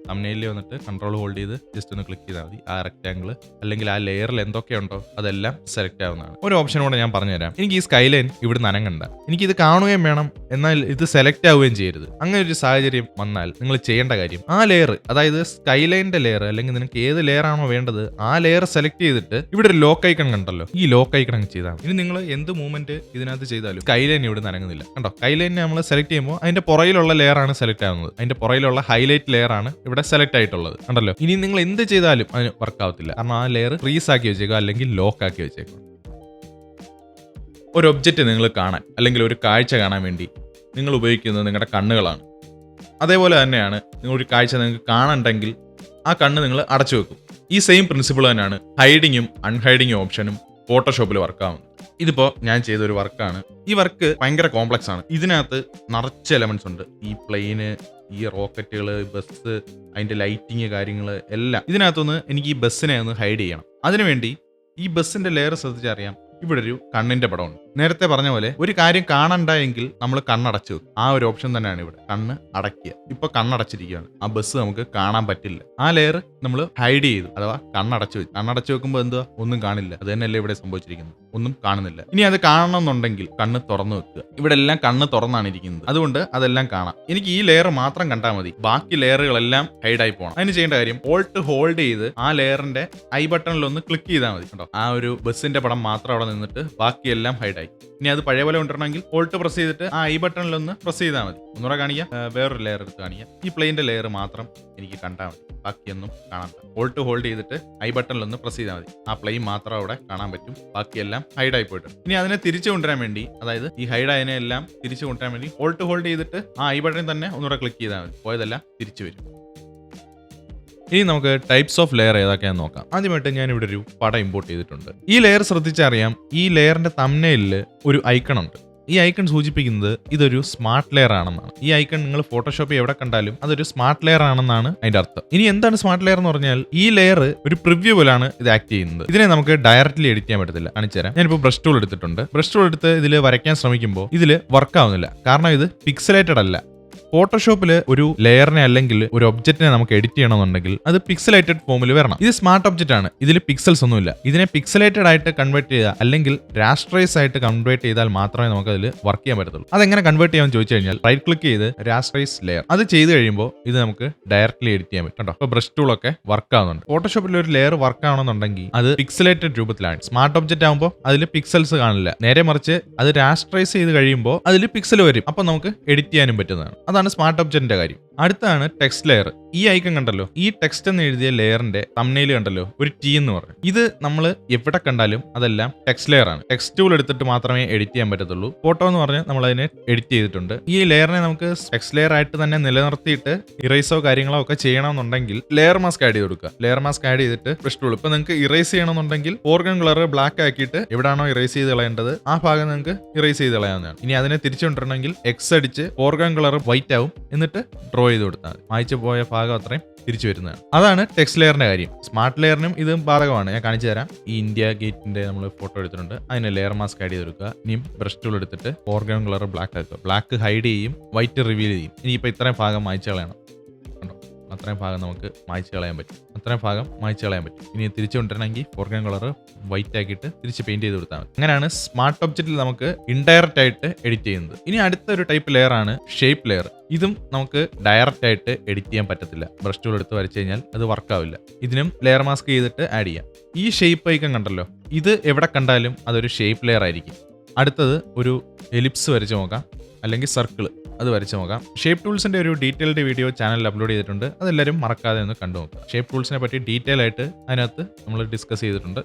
തംബ്നെയിലിൽ വന്നിട്ട് കൺട്രോൾ ഹോൾഡ് ചെയ്ത് ജസ്റ്റ് ഒന്ന് ക്ലിക്ക് ചെയ്താൽ മതി. ആ റെക്റ്റാങ്കിൾ അല്ലെങ്കിൽ ആ ലെയറിൽ എന്തൊക്കെയുണ്ടോ അതെല്ലാം സെലക്ട് ആവുന്നതാണ്. ഒരു ഓപ്ഷൻ കൂടെ ഞാൻ പറഞ്ഞുതരാം. എനിക്ക് ഈ സ്കൈലൈൻ ഇവിടെ നനങ്ങണ്ട, എനിക്കിത് കാണുകയും വേണം, എന്നാൽ ഇത് സെലക്ട് ആവുകയും ചെയ്യരുത്. അങ്ങനെ ഒരു സാഹചര്യം വന്നാൽ നിങ്ങൾ ചെയ്യേണ്ട കാര്യം, ആ ലെയർ, അതായത് സ്കൈലൈൻ്റെ ലെയർ അല്ലെങ്കിൽ നിങ്ങൾക്ക് ഏത് ലെയർ ആണോ വേണ്ടത് ആ ലെയർ സെലക്ട് ചെയ്തിട്ട് ഇവിടെ ഒരു ലോക്ക് ഐക്കൺ കണ്ടല്ലോ, ഈ ലോക്ക് ഐക്കൺ അങ്ങ് ചെയ്താൽ ഇനി നിങ്ങൾ എന്ത് മൂവ്മെന്റ് ഇതിനകത്ത് ചെയ്താലും സ്കൈലൈൻ ഇവിടെ നനങ്ങുന്നില്ല. കണ്ടോ, സ്കൈലൈനെ നമ്മൾ സെലക്ട് ചെയ്യുമ്പോൾ അതിന്റെ പുറയിലുള്ള ലെയർ ആണ് സെലക്ട് ആവുന്നത്. അതിന്റെ പുറയിലുള്ള ഹൈലൈറ്റ് ലെയർ ആണ് ഇവിടെ സെലക്ട് ആയിട്ടുള്ളത്. കണ്ടല്ലോ, ഇനി നിങ്ങൾ എന്ത് ചെയ്താലും അതിന് വർക്ക് ആവത്തില്ല. കാരണം ആ ലെയർ ഫ്രീസ് ആക്കി വെച്ചേക്കുക അല്ലെങ്കിൽ ലോക്ക് ആക്കി വെച്ചേക്കുക. ഒരു ഒബ്ജക്റ്റ് നിങ്ങൾ കാണാൻ അല്ലെങ്കിൽ ഒരു കാഴ്ച കാണാൻ വേണ്ടി നിങ്ങൾ ഉപയോഗിക്കുന്നത് നിങ്ങളുടെ കണ്ണുകളാണ്. അതേപോലെ തന്നെയാണ് നിങ്ങൾ ഒരു കാഴ്ച നിങ്ങൾക്ക് കാണണ്ടെങ്കിൽ ആ കണ്ണ് നിങ്ങൾ അടച്ചു വെക്കും. ഈ സെയിം പ്രിൻസിപ്പിൾ തന്നെയാണ് ഹൈഡിങ്ങും അൺഹൈഡിങ്ങും ഓപ്ഷനും ഫോട്ടോഷോപ്പിൽ വർക്കാവുന്നത്. ഇതിപ്പോൾ ഞാൻ ചെയ്തൊരു വർക്കാണ്. ഈ വർക്ക് ഭയങ്കര കോംപ്ലക്സ് ആണ്. ഇതിനകത്ത് നിറച്ച് എലമെന്റ്സ് ഉണ്ട്. ഈ പ്ലെയിന്, ഈ റോക്കറ്റുകൾ, ബസ്, അതിന്റെ ലൈറ്റിങ് കാര്യങ്ങൾ എല്ലാം. ഇതിനകത്തൊന്ന് എനിക്ക് ഈ ബസ്സിനെ ഒന്ന് ഹൈഡ് ചെയ്യണം. അതിനുവേണ്ടി ഈ ബസ്സിന്റെ ലെയർ ശ്രദ്ധിച്ചറിയാം, ഇവിടെ ഒരു കണ്ണിന്റെ പടമുണ്ട്. നേരത്തെ പറഞ്ഞ പോലെ ഒരു കാര്യം കാണണ്ടായെങ്കിൽ നമ്മൾ കണ്ണടച്ചു വെക്കും. ആ ഒരു ഓപ്ഷൻ തന്നെയാണ് ഇവിടെ, കണ്ണ് അടയ്ക്കുക. ഇപ്പൊ കണ്ണടച്ചിരിക്കുകയാണ്, ആ ബസ് നമുക്ക് കാണാൻ പറ്റില്ല. ആ ലെയർ നമ്മൾ ഹൈഡ് ചെയ്തു, അഥവാ കണ്ണടച്ചു വെച്ചു. കണ്ണടച്ചു വെക്കുമ്പോൾ എന്തുവാ, ഒന്നും കാണില്ല. അത് തന്നെയല്ലേ ഇവിടെ സംഭവിച്ചിരിക്കുന്നത്, ഒന്നും കാണുന്നില്ല. ഇനി അത് കാണണമെന്നുണ്ടെങ്കിൽ കണ്ണ് തുറന്നു വെക്കുക. ഇവിടെ എല്ലാം കണ്ണ് തുറന്നാണ് ഇരിക്കുന്നത്, അതുകൊണ്ട് അതെല്ലാം കാണാം. എനിക്ക് ഈ ലെയർ മാത്രം കണ്ടാൽ മതി, ബാക്കി ലെയറുകളെല്ലാം ഹൈഡായി പോകണം. അതിന് ചെയ്യേണ്ട കാര്യം, ഓൾട്ട് ഹോൾഡ് ചെയ്ത് ആ ലെയറിന്റെ ഐ ബട്ടണിൽ ഒന്ന് ക്ലിക്ക് ചെയ്താൽ മതി. കേട്ടോ, ആ ഒരു ബസ്സിന്റെ പടം മാത്രം അവിടെ നിന്നിട്ട് ബാക്കിയെല്ലാം ഹൈഡായി. ഇനി അത് പഴയ പോലെ കൊണ്ടുവരണമെങ്കിൽ ഓൾട്ട് പ്രസ് ചെയ്തിട്ട് ആ ഐ ബട്ടണിൽ ഒന്ന് പ്രസ് ചെയ്താൽ മതി. ഒന്നുകൂടെ കാണിക്കാം, വേറൊരു ലെയർ എടുത്ത് കാണിക്കാം. ഈ പ്ലെയിന്റെ ലെയർ മാത്രം എനിക്ക് കണ്ടാൽ മതി, ബാക്കിയൊന്നും കാണാൻ. ഓൾട്ട് ഹോൾഡ് ചെയ്തിട്ട് ഐ ബട്ടണിൽ ഒന്ന് പ്രസ് ചെയ്താൽ മതി, ആ പ്ലെയിൻ മാത്രം അവിടെ കാണാൻ പറ്റും, ബാക്കിയെല്ലാം ഹൈഡായി പോയിട്ടുണ്ട്. ഇനി അതിനെ തിരിച്ചു കൊണ്ടുവരാൻ വേണ്ടി, അതായത് ഈ ഹൈഡായതിനെ എല്ലാം തിരിച്ചു കൊണ്ടുവരാൻ വേണ്ടി ഓൾട്ട് ഹോൾഡ് ചെയ്തിട്ട് ആ ഐ ബട്ടണിൽ തന്നെ ഒന്നുകൂടെ ക്ലിക്ക് ചെയ്താൽ മതി, പോയതെല്ലാം തിരിച്ചു വരും. ഇനി നമുക്ക് ടൈപ്സ് ഓഫ് ലെയർ ഏതൊക്കെയാണെന്ന് നോക്കാം. ആദ്യമായിട്ട് ഞാൻ ഇവിടെ ഒരു പടം ഇമ്പോർട്ട് ചെയ്തിട്ടുണ്ട്. ഈ ലെയർ ശ്രദ്ധിച്ചറിയാം, ഈ ലെയറിന്റെ തംബ്നെയിലിൽ ഒരു ഐക്കൺ ഉണ്ട്. ഈ ഐക്കൺ സൂചിപ്പിക്കുന്നത് ഇതൊരു സ്മാർട്ട് ലെയർ ആണെന്നാണ്. ഈ ഐക്കൺ നിങ്ങൾ ഫോട്ടോഷോപ്പിൽ എവിടെ കണ്ടാലും അതൊരു സ്മാർട്ട് ലെയർ ആണെന്നാണ് അതിന്റെ അർത്ഥം. ഇനി എന്താണ് സ്മാർട്ട് ലെയർ എന്ന് പറഞ്ഞാൽ ഈ ലെയർ ഒരു പ്രിവ്യൂ പോലാണ് ഇത് ആക്ട് ചെയ്യുന്നത്. ഇതിനെ നമുക്ക് ഡയറക്റ്റ്ലി എഡിറ്റ് ചെയ്യാൻ പറ്റത്തില്ല. കാണിച്ചു തരാം. ഞാനിപ്പോൾ ബ്രഷ് ടൂൾ എടുത്തിട്ടുണ്ട്. ബ്രഷ് ടൂൾ എടുത്ത് ഇതിൽ വരയ്ക്കാൻ ശ്രമിക്കുമ്പോൾ ഇതിൽ വർക്ക് ആവുന്നില്ല. കാരണം ഇത് പിക്സലേറ്റഡ് അല്ല. ഫോട്ടോഷോപ്പിൽ ഒരു ലെയറിനെ അല്ലെങ്കിൽ ഒരു ഒബ്ജക്റ്റിനെ നമുക്ക് എഡിറ്റ് ചെയ്യണമെന്നുണ്ടെങ്കിൽ അത് പിക്സലേറ്റഡ് ഫോമിൽ വരണം. ഇത് സ്മാർട്ട് ഒബ്ജക്റ്റ് ആണ്. ഇതിൽ പിക്സൽസ് ഒന്നുമില്ല. ഇതിനെ പിക്സലേറ്റഡ് ആയിട്ട് കൺവേർട്ട് ചെയ്യുക അല്ലെങ്കിൽ രാസ്റ്ററൈസ് ആയിട്ട് കൺവേർട്ട് ചെയ്താൽ മാത്രമേ നമുക്ക് അതിൽ വർക്ക് ചെയ്യാൻ പറ്റത്തുള്ളൂ. അതെങ്ങനെ കൺവേർട്ട് ചെയ്യാമെന്ന് ചോദിച്ചു കഴിഞ്ഞാൽ റൈറ്റ് ക്ലിക്ക് ചെയ്ത് രാസ്റ്ററൈസ് ലെയർ അത് ചെയ്ത് കഴിയുമ്പോൾ ഇത് നമുക്ക് ഡയറക്ട്ലി എഡിറ്റ് ചെയ്യാൻ പറ്റും. കേട്ടോ, ഇപ്പോൾ ബ്രഷ് ടൂളൊക്കെ വർക്ക് ആവുന്നുണ്ട്. ഫോട്ടോഷോപ്പിൽ ഒരു ലെയർ വർക്ക് ആവണമെന്നുണ്ടെങ്കിൽ അത് പിക്സലേറ്റഡ് രൂപത്തിലാണ്. സ്മാർട്ട് ഒബ്ജക്റ്റ് ആകുമ്പോൾ അതിൽ പിക്സൽസ് കാണില്ല. നേരെ മറിച്ച് അത് രാസ്റ്ററൈസ് ചെയ്ത് കഴിയുമ്പോൾ അതിൽ പിക്സൽ വരും. അപ്പോൾ നമുക്ക് എഡിറ്റ് ചെയ്യാനും പറ്റുന്നതാണ്. അതാണ് സ്മാർട്ട് ഒബ്ജക്റ്റിന്റെ കാര്യം. അടുത്താണ് ടെക്സ്റ്റ് ലെയർ. ഈ ഐക്കൺ കണ്ടല്ലോ, ഈ ടെക്സ്റ്റ് എന്ന് എഴുതിയ ലെയറിന്റെ തംബ്നെയിൽ കണ്ടല്ലോ, ഒരു ടി എന്ന് പറഞ്ഞു. ഇത് നമ്മൾ എവിടെ കണ്ടാലും അതെല്ലാം ടെക്സ്റ്റ് ലെയർ ആണ്. ടെക്സ്റ്റ് ടൂൾ എടുത്തിട്ട് മാത്രമേ എഡിറ്റ് ചെയ്യാൻ പറ്റത്തുള്ളൂ. ഫോട്ടോ എന്ന് പറഞ്ഞാൽ നമ്മൾ അതിനെ എഡിറ്റ് ചെയ്തിട്ടുണ്ട്. ഈ ലെയറിനെ നമുക്ക് ടെക്സ്റ്റ് ലെയർ ആയിട്ട് തന്നെ നിലനിർത്തിയിട്ട് ഇറേസോ കാര്യങ്ങളോ ഒക്കെ ചെയ്യണമെന്നുണ്ടെങ്കിൽ ലെയർ മാസ്ക് ആഡ് ചെയ്ത് കൊടുക്കുക. ലെയർ മാസ്ക് ആഡ് ചെയ്തിട്ട് ബ്രഷ് ടൂൾ ഇപ്പൊ നിങ്ങൾക്ക് ഇറേസ് ചെയ്യണമെന്നുണ്ടെങ്കിൽ ഫോർഗ്രൗണ്ട് കളർ ബ്ലാക്ക് ആക്കിയിട്ട് എവിടെയാണോ ഇറേസ് ചെയ്ത് കളയേണ്ടത് ആ ഭാഗം നിങ്ങൾക്ക് ഇറേസ് ചെയ്ത് കളയാവുന്നതാണ്. ഇനി അതിനെ തിരിച്ചുകൊണ്ടിരണമെങ്കിൽ എക്സ് അടിച്ച് ഫോർഗ്രൗണ്ട് കളർ വൈറ്റ് ആവും, എന്നിട്ട് ഡ്രോ ചെയ്ത് കൊടുത്താൽ മായ്ച്ചു പോയ ഭാഗം അത്രയും തിരിച്ചു വരുന്നതാണ്. അതാണ് ടെക്സ്റ്റ് ലെയറിന്റെ കാര്യം. സ്മാർട്ട് ലെയറിനും ഇത് ബാധകമാണ്. ഞാൻ കാണിച്ചു തരാം. ഈ ഇന്ത്യ ഗേറ്റിന്റെ നമ്മൾ ഫോട്ടോ എടുത്തിട്ടുണ്ട്. അതിന് ലെയർ മാസ്ക് ആഡ് ചെയ്ത് കൊടുക്കുക. ഇനിയും ബ്രഷ് ടൂൾ എടുത്തിട്ട് ഫോർഗ്രൗണ്ട് കളർ ബ്ലാക്ക് ആക്കുക. ബ്ലാക്ക് ഹൈഡ് ചെയ്യും, വൈറ്റ് റിവീൽ ചെയ്യും. ഇനിയിപ്പോൾ ഇത്രയും ഭാഗം മായ്ച്ചു കളയണം. കണ്ടോ, അത്രയും ഭാഗം നമുക്ക് മായ്ച്ചു കളയാൻ പറ്റും. അത്രയും ഭാഗം മായ്ച്ചു കളയാൻ പറ്റും. ഇനി തിരിച്ചു കൊണ്ടുവരണമെങ്കിൽ ഫോർഗ്രൗണ്ട് കളർ വൈറ്റ് ആക്കിയിട്ട് തിരിച്ച് പെയിന്റ് ചെയ്ത് കൊടുത്താൽ മതി. അങ്ങനെയാണ് സ്മാർട്ട് ഒബ്ജക്റ്റിൽ നമുക്ക് ഇൻഡയറക്റ്റ് ആയിട്ട് എഡിറ്റ് ചെയ്യുന്നത്. ഇനി അടുത്തൊരു ടൈപ്പ് ലെയർ ആണ് ഷേപ്പ് ലെയർ. ഇതും നമുക്ക് ഡയറക്റ്റ് ആയിട്ട് എഡിറ്റ് ചെയ്യാൻ പറ്റത്തില്ല. ബ്രഷ് ടൂൾ എടുത്ത് വരച്ചു കഴിഞ്ഞാൽ അത് വർക്കാവില്ല. ഇതിനും ലെയർ മാസ്ക് ചെയ്തിട്ട് ആഡ് ചെയ്യാം. ഈ ഷേപ്പ് ഐക്കൺ കണ്ടല്ലോ, ഇത് എവിടെ കണ്ടാലും അതൊരു ഷേപ്പ് ലെയർ ആയിരിക്കും. അടുത്തത് ഒരു എലിപ്സ് വരച്ച് നോക്കാം, അല്ലെങ്കിൽ സർക്കിൾ അത് വരച്ച് നോക്കാം. ഷേപ്പ് ടൂൾസിന്റെ ഒരു ഡീറ്റെയിൽഡ് വീഡിയോ ചാനലിൽ അപ്ലോഡ് ചെയ്തിട്ടുണ്ട്. അതെല്ലാവരും മറക്കാതെ ഒന്ന് കണ്ടു നോക്കുക. ഷേപ്പ് ടൂൾസിനെ പറ്റി ഡീറ്റെയിൽ ആയിട്ട് അതിനകത്ത് നമ്മൾ ഡിസ്കസ് ചെയ്തിട്ടുണ്ട്.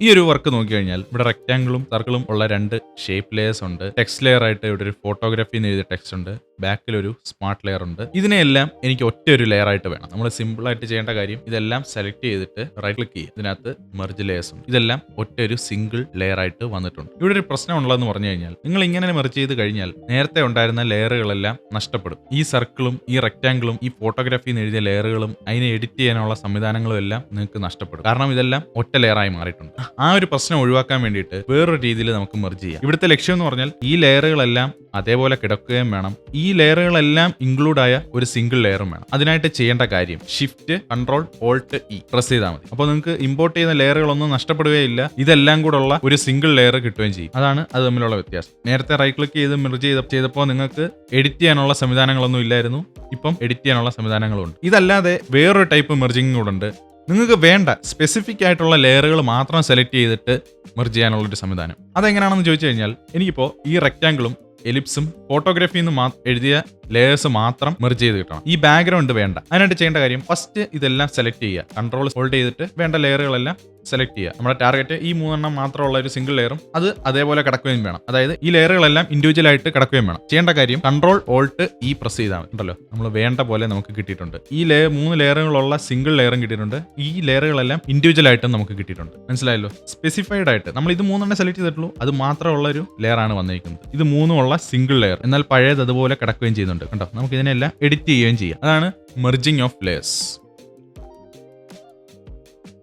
ഈ ഒരു വർക്ക് നോക്കിക്കഴിഞ്ഞാൽ ഇവിടെ റെക്ടാങ്കിളും സർക്കിളും ഉള്ള രണ്ട് ഷേപ്പ് ലെയേഴ്സ് ഉണ്ട്. ടെക്സ്റ്റ് ലെയർ ആയിട്ട് ഇവിടെ ഒരു ഫോട്ടോഗ്രാഫി എന്ന് എഴുതിയ ടെക്സ്റ്റ് ഉണ്ട്. ബാക്കിൽ ഒരു സ്മാർട്ട് ലെയർ ഉണ്ട്. ഇതിനെല്ലാം എനിക്ക് ഒറ്റ ഒരു ലെയർ ആയിട്ട് വേണം. നമ്മൾ സിമ്പിൾ ആയിട്ട് ചെയ്യേണ്ട കാര്യം ഇതെല്ലാം സെലക്ട് ചെയ്തിട്ട് റൈറ്റ് ക്ലിക്ക് ചെയ്യുക. ഇതിനകത്ത് മെർജ് ലെയേഴ്സ് ഉണ്ട്. ഇതെല്ലാം ഒറ്റ ഒരു സിംഗിൾ ലെയർ ആയിട്ട് വന്നിട്ടുണ്ട്. ഇവിടെ ഒരു പ്രശ്നം ഉള്ളതെന്ന് പറഞ്ഞു കഴിഞ്ഞാൽ നിങ്ങൾ ഇങ്ങനെ മെർജ് ചെയ്ത് കഴിഞ്ഞാൽ നേരത്തെ ഉണ്ടായിരുന്ന ലെയറുകളെല്ലാം നഷ്ടപ്പെടും. ഈ സർക്കിളും ഈ റെക്ടാങ്കിളും ഈ ഫോട്ടോഗ്രാഫി എന്ന് എഴുതിയ ലെയറുകളും അതിനെ എഡിറ്റ് ചെയ്യാനുള്ള സംവിധാനങ്ങളും എല്ലാം നിങ്ങൾക്ക് നഷ്ടപ്പെടും. കാരണം ഇതെല്ലാം ഒറ്റ ലെയറായി മാറിയിട്ടുണ്ട്. ആ ഒരു പ്രശ്നം ഒഴിവാക്കാൻ വേണ്ടിയിട്ട് വേറൊരു രീതിയിൽ നമുക്ക് മെർജ് ചെയ്യാം. ഇവിടുത്തെ ലക്ഷ്യം എന്ന് പറഞ്ഞാൽ ഈ ലെയറുകളെല്ലാം അതേപോലെ കിടക്കുകയും വേണം. ഈ ലെയറുകളെല്ലാം ഇൻക്ലൂഡ് ആയ ഒരു സിംഗിൾ ലെയറും വേണം. അതിനായിട്ട് ചെയ്യേണ്ട കാര്യം shift control Alt E press ചെയ്താൽ മതി. അപ്പോൾ നിങ്ങൾക്ക് ഇമ്പോർട്ട് ചെയ്യുന്ന ലെയറുകളൊന്നും നഷ്ടപ്പെടുകയില്ല. ഇതെല്ലാം കൂടെ ഉള്ള ഒരു സിംഗിൾ ലെയർ കിട്ടുകയും ചെയ്യും. അതാണ് അത് തമ്മിലുള്ള വ്യത്യാസം. നേരത്തെ റൈറ്റ് ക്ലിക്ക് ചെയ്ത് മെർജ് ചെയ്തപ്പോൾ നിങ്ങൾക്ക് എഡിറ്റ് ചെയ്യാനുള്ള സംവിധാനങ്ങളൊന്നും ഇല്ലായിരുന്നു. ഇപ്പം എഡിറ്റ് ചെയ്യാനുള്ള സംവിധാനങ്ങളുണ്ട്. ഇതല്ലാതെ വേറൊരു ടൈപ്പ് മെർജിങ് കൂടെ ഉണ്ട്. നിങ്ങൾക്ക് വേണ്ട സ്പെസിഫിക് ആയിട്ടുള്ള ലെയറുകൾ മാത്രം സെലക്ട് ചെയ്തിട്ട് മെർജ് ചെയ്യാനുള്ളൊരു സംവിധാനം. അതെങ്ങനെയാണെന്ന് ചോദിച്ചു കഴിഞ്ഞാൽ എനിക്കിപ്പോൾ ഈ റെക്ടാങ്കിളും എലിപ്സും ഫോട്ടോഗ്രാഫി എന്ന് എഴുതിയ ലേയേഴ്സ് മാത്രം മെർജ് ചെയ്ത് കിട്ടണം. ഈ ബാക്ക്ഗ്രൗണ്ട് വേണ്ട. അതിനായിട്ട് ചെയ്യേണ്ട കാര്യം ഫസ്റ്റ് ഇതെല്ലാം സെലക്ട് ചെയ്യുക. കൺട്രോൾ ഹോൾഡ് ചെയ്തിട്ട് വേണ്ട ലെയറുകളെല്ലാം സെലക്ട് ചെയ്യുക. നമ്മുടെ ടാർഗറ്റ് ഈ 3 മാത്രമുള്ള ഒരു സിംഗിൾ ലെയറും അത് അതേപോലെ കിടക്കുകയും വേണം. അതായത് ഈ ലെയറുകളെല്ലാം ഇൻഡിവിജ്വൽ ആയിട്ട് കിടക്കുകയും വേണം. ചെയ്യേണ്ട കാര്യം കൺട്രോൾ ഓൾട്ട് ഈ പ്രസ് ചെയ്താൽ ഉണ്ടല്ലോ, നമ്മൾ വേണ്ട പോലെ നമുക്ക് കിട്ടിയിട്ടുണ്ട്. ഈ 3 ലെയറുകളുള്ള സിംഗിൾ ലെയറും കിട്ടിയിട്ടുണ്ട്. ഈ ലെയറുകളെല്ലാം ഇൻഡിവിജ്വൽ ആയിട്ടും നമുക്ക് കിട്ടിയിട്ടുണ്ട്. മനസ്സിലായല്ലോ? സ്പെസിഫൈഡ് ആയിട്ട് നമ്മൾ ഇത് 3 സെലക്ട് ചെയ്തിട്ടുള്ളൂ. അത് മാത്രമുള്ള ഒരു ലെയർ ആണ് വന്നിരിക്കുന്നത്. ഇത് 3 ഉള്ള സിംഗിൾ ലെയർ, എന്നാൽ പഴയത് അതുപോലെ കിടക്കുകയും ചെയ്യുന്നുണ്ട്. കണ്ടോ, നമുക്ക് ഇതിനെല്ലാം എഡിറ്റ് ചെയ്യുകയും ചെയ്യാം. അതാണ് മെർജിങ് ഓഫ് ലെയേഴ്സ്.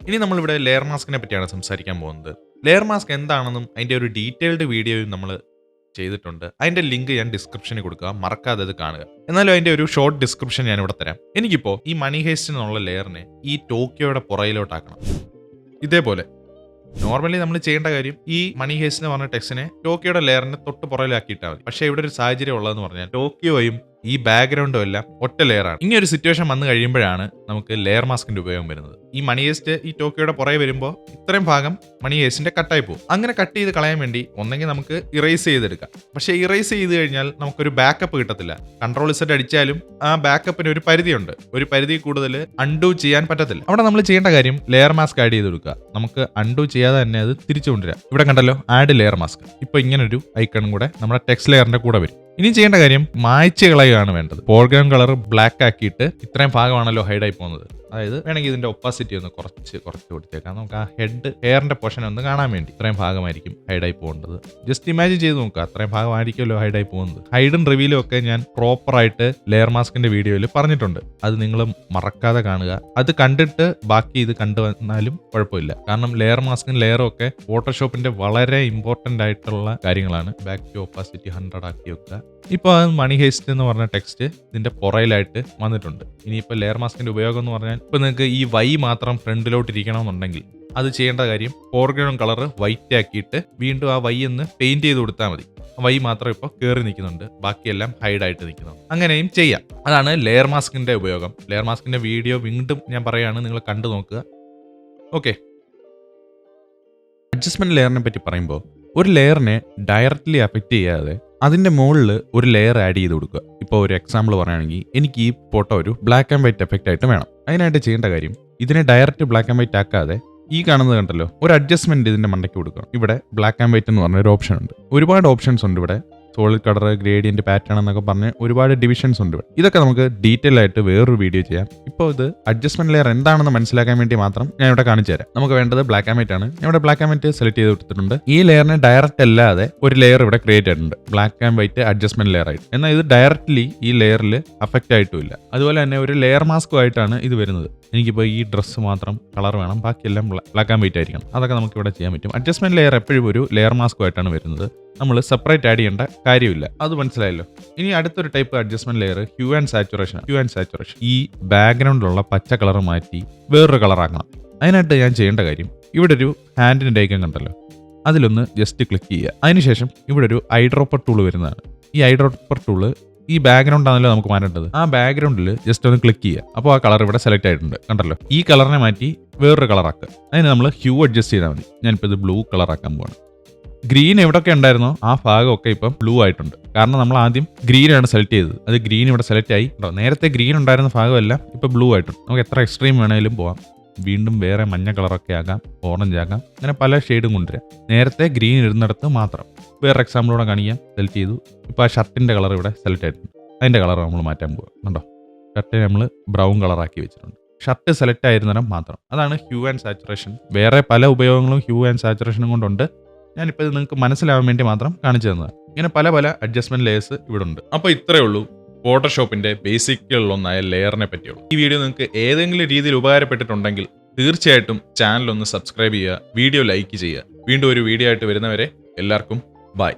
ഇനി നമ്മളിവിടെ ലെയർ മാസ്കിനെ പറ്റിയാണ് സംസാരിക്കാൻ പോകുന്നത്. ലെയർ മാസ്ക് എന്താണെന്നും അതിൻ്റെ ഒരു ഡീറ്റെയിൽഡ് വീഡിയോയും നമ്മൾ ചെയ്തിട്ടുണ്ട്. അതിൻ്റെ ലിങ്ക് ഞാൻ ഡിസ്ക്രിപ്ഷനിൽ കൊടുക്കുക, മറക്കാതെ അത് കാണുക. എന്നാലും അതിൻ്റെ ഒരു ഷോർട്ട് ഡിസ്ക്രിപ്ഷൻ ഞാൻ ഇവിടെ തരാം. എനിക്കിപ്പോൾ ഈ മണി ഹേസ്റ്റ് എന്നുള്ള ലെയറിനെ ഈ ടോക്കിയോയുടെ പുറയിലോട്ടാക്കണം. ഇതേപോലെ നോർമലി നമ്മൾ ചെയ്യേണ്ട കാര്യം ഈ മണി ഹേസ്റ്റ് എന്ന് പറഞ്ഞ ടെക്സ്റ്റിനെ ടോക്കിയോയുടെ ലെയറിനെ തൊട്ട് പുറയിലാക്കിയിട്ടാൽ മതി. പക്ഷേ ഇവിടെ ഒരു സാഹചര്യം ഉള്ളതെന്ന് പറഞ്ഞാൽ ടോക്കിയോയും ഈ ബാക്ക്ഗ്രൗണ്ടും എല്ലാം ഒറ്റ ലെയറാണ്. ഇങ്ങനെ ഒരു സിറ്റുവേഷൻ വന്നു കഴിയുമ്പോഴാണ് നമുക്ക് ലെയർ മാസ്കിന്റെ ഉപയോഗം വരുന്നത്. ഈ മണി ഹേസ്റ്റ് ഈ ടോക്കിയോയുടെ പുറകെ വരുമ്പോൾ ഇത്രയും ഭാഗം മണി ഹേസ്റ്റിന്റെ കട്ടായി പോകും. അങ്ങനെ കട്ട് ചെയ്ത് കളയാൻ വേണ്ടി ഒന്നെങ്കിൽ നമുക്ക് ഇറേസ് ചെയ്തെടുക്കാം. പക്ഷേ ഇറേസ് ചെയ്ത് കഴിഞ്ഞാൽ നമുക്കൊരു ബാക്കപ്പ് കിട്ടത്തില്ല. കൺട്രോൾ സെറ്റ് അടിച്ചാലും ആ ബാക്കപ്പിന് ഒരു പരിധിയുണ്ട്. ഒരു പരിധി കൂടുതൽ അൺഡു ചെയ്യാൻ പറ്റത്തില്ല. അവിടെ നമ്മൾ ചെയ്യേണ്ട കാര്യം ലെയർ മാസ്ക് ആഡ് ചെയ്ത് കൊടുക്കുക. നമുക്ക് അൺഡു ചെയ്യാതെ തന്നെ അത് തിരിച്ചു കൊണ്ടുവരാം. ഇവിടെ കണ്ടല്ലോ, ആഡ് ലെയർ മാസ്ക്. ഇപ്പൊ ഇങ്ങനൊരു ഐക്കണും കൂടെ നമ്മുടെ ടെക്സ്റ്റ് ലെയറിന്റെ കൂടെ വരും. ഇനി ചെയ്യേണ്ട കാര്യം മായ്ച്ച് കളയുകയാണ് വേണ്ടത്. ഫോർഗ്രൗണ്ട് കളർ ബ്ലാക്ക് ആക്കിയിട്ട് ഇത്രയും ഭാഗമാണല്ലോ ഹൈഡായി പോകുന്നത്. അതായത് വേണമെങ്കിൽ ഇതിന്റെ ഒപ്പാസിറ്റി ഒന്ന് കുറച്ച് കൊടുത്തേക്കാം. നമുക്ക് ആ ഹെയറിന്റെ പൊഷൻ ഒന്ന് കാണാൻ വേണ്ടി. ഇത്രയും ഭാഗമായിരിക്കും ഹൈഡായി പോകേണ്ടത്. ജസ്റ്റ് ഇമാജിൻ ചെയ്ത് നോക്കുക, അത്രയും ഭാഗമായിരിക്കുമല്ലോ ഹൈഡായി പോകുന്നത്. ഹൈഡും റിവീലും ഒക്കെ ഞാൻ പ്രോപ്പറായിട്ട് ലെയർ മാസ്കിന്റെ വീഡിയോയിൽ പറഞ്ഞിട്ടുണ്ട്. അത് നിങ്ങൾ മറക്കാതെ കാണുക. അത് കണ്ടിട്ട് ബാക്കി ഇത് കണ്ടു വന്നാലും കുഴപ്പമില്ല. കാരണം ലെയർ മാസ്കും ലെയറും ഒക്കെ ഫോട്ടോഷോപ്പിന്റെ വളരെ ഇമ്പോർട്ടന്റ് ആയിട്ടുള്ള കാര്യങ്ങളാണ്. ബാക്ക് ടു ഒപ്പാസിറ്റി 100 ആക്കി വെക്കുക. ഇപ്പോൾ മണി ഹേസ്റ്റ് എന്ന് പറഞ്ഞ ടെക്സ്റ്റ് ഇതിന്റെ പുറയിലായിട്ട് വന്നിട്ടുണ്ട്. ഇനിയിപ്പോൾ ലെയർ മാസ്കിന്റെ ഉപയോഗം എന്ന് പറഞ്ഞാൽ ഇപ്പോൾ നിങ്ങൾക്ക് ഈ വൈ മാത്രം ഫ്രണ്ടിലോട്ട് ഇരിക്കണമെന്നുണ്ടെങ്കിൽ അത് ചെയ്യേണ്ട കാര്യം ഫോർഗ്രൗണ്ട് കളർ വൈറ്റ് ആക്കിയിട്ട് വീണ്ടും ആ വൈ ഒന്ന് പെയിന്റ് ചെയ്ത് കൊടുത്താൽ മതി. വൈ മാത്രം ഇപ്പോൾ കയറി നിൽക്കുന്നുണ്ട്, ബാക്കിയെല്ലാം ഹൈഡായിട്ട് നിൽക്കുന്നു. അങ്ങനെയും ചെയ്യാം. അതാണ് ലെയർ മാസ്കിന്റെ ഉപയോഗം. ലെയർ മാസ്കിന്റെ വീഡിയോ വീണ്ടും ഞാൻ പറയുകയാണ്, നിങ്ങൾ കണ്ടു നോക്കുക. ഓക്കെ, അഡ്ജസ്റ്റ്മെന്റ് ലെയറിനെ പറ്റി പറയുമ്പോൾ ഒരു ലെയറിനെ ഡയറക്റ്റ്ലി അഫക്റ്റ് ചെയ്യാതെ അതിന്റെ മുകളിൽ ഒരു ലെയർ ആഡ് ചെയ്ത് കൊടുക്കുക. ഇപ്പോൾ ഒരു എക്സാമ്പിൾ പറയുകയാണെങ്കിൽ എനിക്ക് ഈ ഫോട്ടോ ഒരു ബ്ലാക്ക് ആൻഡ് വൈറ്റ് എഫക്റ്റ് ആയിട്ട് വേണം. അതിനായിട്ട് ചെയ്യേണ്ട കാര്യം ഇതിനെ ഡയറക്റ്റ് ബ്ലാക്ക് ആൻഡ് വൈറ്റ് ആക്കാതെ ഈ കാണുന്നത് കണ്ടല്ലോ, ഒരു അഡ്ജസ്റ്റ്മെന്റ് ഇതിന്റെ മണ്ടയ്ക്ക് കൊടുക്കുക. ഇവിടെ ബ്ലാക്ക് ആൻഡ് വൈറ്റ് എന്ന് പറഞ്ഞ ഒരു ഓപ്ഷൻ ഉണ്ട്. ഒരുപാട് ഓപ്ഷൻസ് ഉണ്ട് ഇവിടെ. സോളിഡ് കളർ, ഗ്രേഡിയന്റ്, പാറ്റേൺ എന്നൊക്കെ പറഞ്ഞ് ഒരുപാട് ഡിവിഷൻസ് ഉണ്ട് ഇവിടെ. ഇതൊക്കെ നമുക്ക് ഡീറ്റെയിൽ ആയിട്ട് വേറൊരു വീഡിയോ ചെയ്യാം. ഇപ്പോൾ ഇത് അഡ്ജസ്റ്റ്മെന്റ് ലെയർ എന്താണെന്ന് മനസ്സിലാക്കാൻ വേണ്ടി മാത്രം ഞാൻ ഇവിടെ കാണിച്ചു തരാം. നമുക്ക് വേണ്ടത് ബ്ലാക്ക് ആൻഡ് വൈറ്റ് ആണ്. ഞാൻ ഇവിടെ ബ്ലാക്ക് ആൻഡ് വൈറ്റ് സെലക്ട് ചെയ്ത് കൊടുത്തിട്ടുണ്ട്. ഈ ലെയറിനെ ഡയറക്റ്റ് അല്ലാതെ ഒരു ലെയർ ഇവിടെ ക്രിയേറ്റ് ആയിട്ടുണ്ട്, black and white adjustment layer ആയിട്ട്. എന്നാൽ ഇത് ഡയറക്റ്റ്ലി ഈ ലെയറിൽ അഫക്റ്റ് ആയിട്ടുമില്ല. അതുപോലെ തന്നെ ഒരു ലെയർ മാസ്കും ആയിട്ടാണ് ഇത് വരുന്നത്. എനിക്കിപ്പോൾ ഈ ഡ്രസ്സ് മാത്രം കളർ വേണം, ബാക്കിയെല്ലാം ബ്ലാക്ക് ആൻഡ് വൈറ്റ് ആയിരിക്കണം. അതൊക്കെ നമുക്ക് ഇവിടെ ചെയ്യാൻ പറ്റും. അഡ്ജസ്റ്റ്മെന്റ് ലെയർ എപ്പോഴും ഒരു ലെയർ മാസ്കും ആയിട്ടാണ് വരുന്നത്. നമ്മൾ സെപ്പറേറ്റ് ആഡ് ചെയ്യേണ്ട കാര്യമില്ല. അത് മനസ്സിലായല്ലോ. ഇനി അടുത്തൊരു type adjustment layer Hugh and saturation. ഈ ബാക്ക്ഗ്രൗണ്ടിലുള്ള പച്ച കളർ മാറ്റി വേറൊരു കളറാക്കണം. അതിനായിട്ട് ഞാൻ ചെയ്യേണ്ട കാര്യം, ഇവിടെ ഒരു ഹാൻഡിന്റെ ഐക്കൺ കണ്ടല്ലോ, അതിലൊന്ന് ജസ്റ്റ് ക്ലിക്ക് ചെയ്യുക. അതിനുശേഷം ഇവിടെ ഒരു ഐഡ്രോപ്പർ ടൂൾ വരുന്നതാണ്. ഈ ഐഡ്രോപ്പർ ടൂള് ഈ ബാക്ക്ഗ്രൗണ്ട് ആണല്ലോ നമുക്ക് മാറ്റേണ്ടത്. ആ ബാക്ക്ഗ്രൗണ്ടിൽ ജസ്റ്റ് ഒന്ന് ക്ലിക്ക് ചെയ്യുക. അപ്പോൾ ആ കളർ ഇവിടെ സെലക്ട് ആയിട്ടുണ്ട്, കണ്ടല്ലോ. ഈ കളറിനെ മാറ്റി വേറൊരു കളറാക്കുക. അതിന് നമ്മൾ ഹ്യൂ അഡ്ജസ്റ്റ് ചെയ്താൽ മതി. ഞാനിപ്പോൾ ഇത് ബ്ലൂ കളറാക്കാൻ പോവാണ്. ഗ്രീൻ എവിടെയൊക്കെ ഉണ്ടായിരുന്നോ ആ ഭാഗമൊക്കെ ഇപ്പം ബ്ലൂ ആയിട്ടുണ്ട്. കാരണം നമ്മൾ ആദ്യം ഗ്രീനാണ് സെലക്ട് ചെയ്തത്. അത് ഗ്രീൻ ഇവിടെ സെലക്ട് ആയി. നേരത്തെ ഗ്രീൻ ഉണ്ടായിരുന്ന ഭാഗമെല്ലാം ഇപ്പം ബ്ലൂ ആയിട്ടുണ്ട്. നമുക്ക് എത്ര എക്സ്ട്രീം വേണേലും പോവാം. വീണ്ടും വേറെ മഞ്ഞ കളറൊക്കെ ആകാം, ഓറഞ്ച് ആകാം, അങ്ങനെ പല ഷെയ്ഡും കൊണ്ടുവരാം. നേരത്തെ ഗ്രീൻ ഇരുന്നിടത്ത് മാത്രം. വേറെ എക്സാമ്പിളോടെ കാണിക്കാം. സെലക്ട് ചെയ്തു. ഇപ്പോൾ ആ ഷർട്ടിൻ്റെ കളർ ഇവിടെ സെലക്ട് ആയിട്ടുണ്ട്. അതിൻ്റെ കളർ നമ്മൾ മാറ്റാൻ പോവുക. കണ്ടോ, ഷർട്ടിനെ നമ്മൾ ബ്രൗൺ കളറാക്കി വെച്ചിട്ടുണ്ട്. ഷർട്ട് സെലക്ട് ആയിരുന്നിടം മാത്രം. അതാണ് ഹ്യൂ ആൻഡ് സാച്ചുറേഷൻ. വേറെ പല ഉപയോഗങ്ങളും ഹ്യൂ ആൻഡ് സാച്ചുറേഷനും കൊണ്ടുണ്ട്. ഞാനിപ്പോൾ ഇത് നിങ്ങൾക്ക് മനസ്സിലാവാൻ വേണ്ടി മാത്രം കാണിച്ചു തന്നത്. ഇങ്ങനെ പല പല അഡ്ജസ്റ്റ്മെന്റ് ലെയേഴ്സ് ഇവിടെ ഉണ്ട്. അപ്പോൾ ഇത്രയേ ഉള്ളൂ ഫോട്ടോഷോപ്പിന്റെ ബേസിക്കുകളിലൊന്നായ ലെയറിനെ പറ്റിയുള്ളൂ. ഈ വീഡിയോ നിങ്ങൾക്ക് ഏതെങ്കിലും രീതിയിൽ ഉപകാരപ്പെട്ടിട്ടുണ്ടെങ്കിൽ തീർച്ചയായിട്ടും ചാനൽ ഒന്ന് സബ്സ്ക്രൈബ് ചെയ്യുക, വീഡിയോ ലൈക്ക് ചെയ്യുക. വീണ്ടും ഒരു വീഡിയോ ആയിട്ട് വരുന്നവരെ എല്ലാവർക്കും ബൈ.